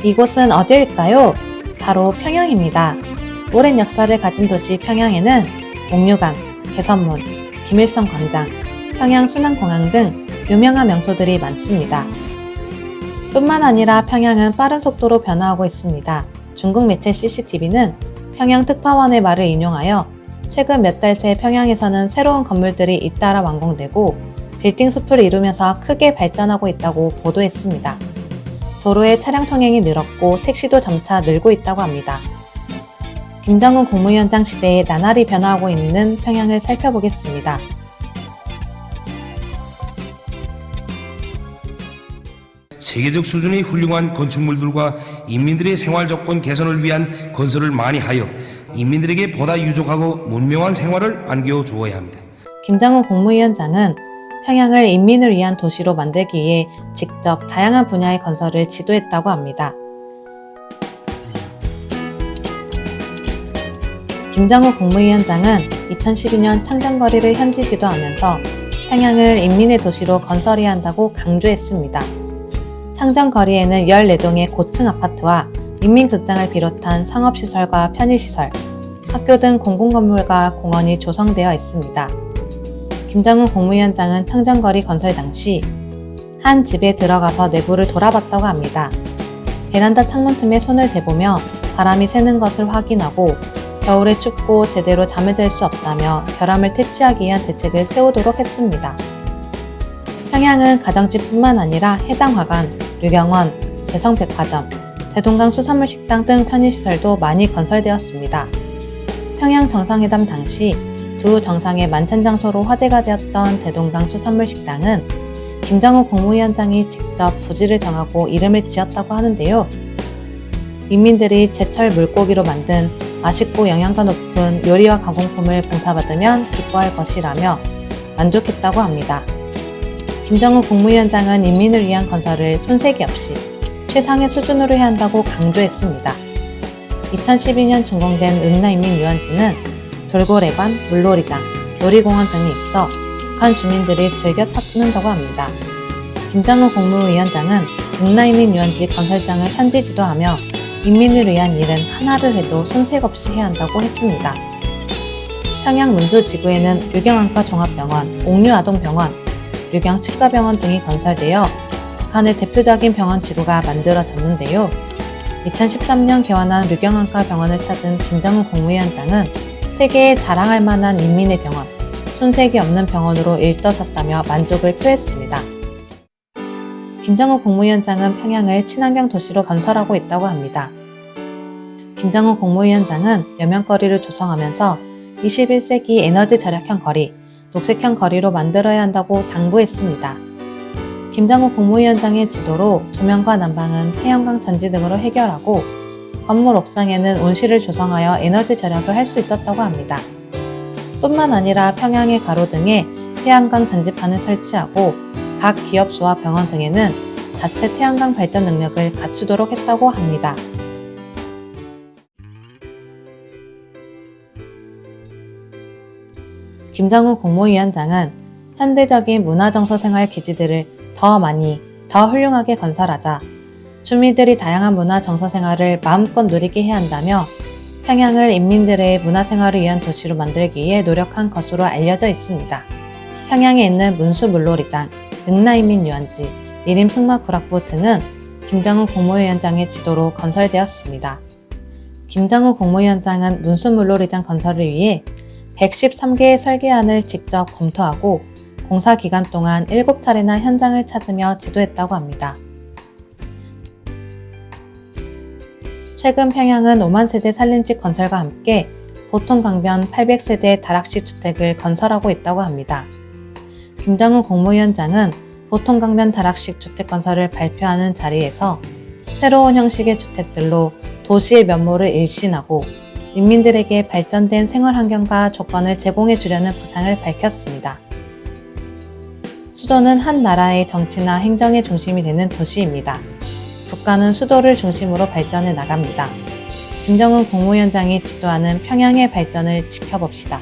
이곳은 어디일까요? 바로 평양입니다. 오랜 역사를 가진 도시 평양에는 옥류관, 개선문, 김일성 광장, 평양순환공항 등 유명한 명소들이 많습니다. 뿐만 아니라 평양은 빠른 속도로 변화하고 있습니다. 중국 매체 CCTV는 평양 특파원의 말을 인용하여 최근 몇 달 새 평양에서는 새로운 건물들이 잇따라 완공되고 빌딩 숲을 이루면서 크게 발전하고 있다고 보도했습니다. 도로의 차량 통행이 늘었고 택시도 점차 늘고 있다고 합니다. 김정은 국무위원장 시대에 나날이 변화하고 있는 평양을 살펴보겠습니다. 세계적 수준의 훌륭한 건축물들과 인민들의 생활 조건 개선을 위한 건설을 많이 하여 인민들에게 보다 유족하고 문명한 생활을 안겨 주어야 합니다. 김정은 국무위원장은 평양을 인민을 위한 도시로 만들기 위해 직접 다양한 분야의 건설을 지도했다고 합니다. 김정은 국무위원장은 2012년 창정거리를 현지 지도하면서 평양을 인민의 도시로 건설해야 한다고 강조했습니다. 창정거리에는 14동의 고층 아파트와 인민극장을 비롯한 상업시설과 편의시설, 학교 등 공공건물과 공원이 조성되어 있습니다. 김정은 국무위원장은 창정거리 건설 당시 한 집에 들어가서 내부를 돌아봤다고 합니다. 베란다 창문 틈에 손을 대보며 바람이 새는 것을 확인하고 겨울에 춥고 제대로 잠을 잘 수 없다며 결함을 퇴치하기 위한 대책을 세우도록 했습니다. 평양은 가정집뿐만 아니라 해당화관, 류경원, 대성백화점, 대동강 수산물식당 등 편의시설도 많이 건설되었습니다. 평양 정상회담 당시 두 정상의 만찬장소로 화제가 되었던 대동강 수산물식당은 김정은 국무위원장이 직접 부지를 정하고 이름을 지었다고 하는데요. 인민들이 제철 물고기로 만든 맛있고 영양가 높은 요리와 가공품을 봉사받으면 기뻐할 것이라며 만족했다고 합니다. 김정은 국무위원장은 인민을 위한 건설을 손색이 없이 최상의 수준으로 해야 한다고 강조했습니다. 2012년 준공된 응나인민유원지는 돌고래관, 물놀이장, 놀이공원 등이 있어 북한 주민들이 즐겨 찾는다고 합니다. 김정은 국무위원장은 응나인민유원지 건설장을 현지 지도하며 인민을 위한 일은 하나를 해도 손색 없이 해야 한다고 했습니다. 평양 문수지구에는 류경안과 종합병원, 옥류아동병원, 류경치과병원 등이 건설되어 북한의 대표적인 병원 지구가 만들어졌는데요. 2013년 개원한 류경안과 병원을 찾은 김정은 국무위원장은 세계에 자랑할 만한 인민의 병원, 손색이 없는 병원으로 일떠섰다며 만족을 표했습니다. 김정은 국무위원장은 평양을 친환경 도시로 건설하고 있다고 합니다. 김정은 국무위원장은 여명거리를 조성하면서 21세기 에너지 절약형 거리, 녹색형 거리로 만들어야 한다고 당부했습니다. 김정은 국무위원장의 지도로 조명과 난방은 태양광 전지 등으로 해결하고 건물 옥상에는 온실을 조성하여 에너지 절약을 할 수 있었다고 합니다. 뿐만 아니라 평양의 가로등에 태양광 전지판을 설치하고 각 기업소와 병원 등에는 자체 태양광 발전 능력을 갖추도록 했다고 합니다. 김정은 국무위원장은 현대적인 문화정서생활 기지들을 더 많이, 더 훌륭하게 건설하자 주민들이 다양한 문화정서생활을 마음껏 누리게 해야 한다며 평양을 인민들의 문화생활을 위한 도시로 만들기 위해 노력한 것으로 알려져 있습니다. 평양에 있는 문수물놀이장, 응나인민유원지, 미림승마구락부 등은 김정은 국무위원장의 지도로 건설되었습니다. 김정은 국무위원장은 문수물놀이장 건설을 위해 113개의 설계안을 직접 검토하고 공사 기간 동안 7차례나 현장을 찾으며 지도했다고 합니다. 최근 평양은 5만 세대 살림집 건설과 함께 보통 강변 800세대 다락식 주택을 건설하고 있다고 합니다. 김정은 국무위원장은 보통 강변 다락식 주택 건설을 발표하는 자리에서 새로운 형식의 주택들로 도시의 면모를 일신하고 인민들에게 발전된 생활 환경과 조건을 제공해 주려는 구상을 밝혔습니다. 수도는 한 나라의 정치나 행정의 중심이 되는 도시입니다. 국가는 수도를 중심으로 발전해 나갑니다. 김정은 국무위원장이 지도하는 평양의 발전을 지켜봅시다.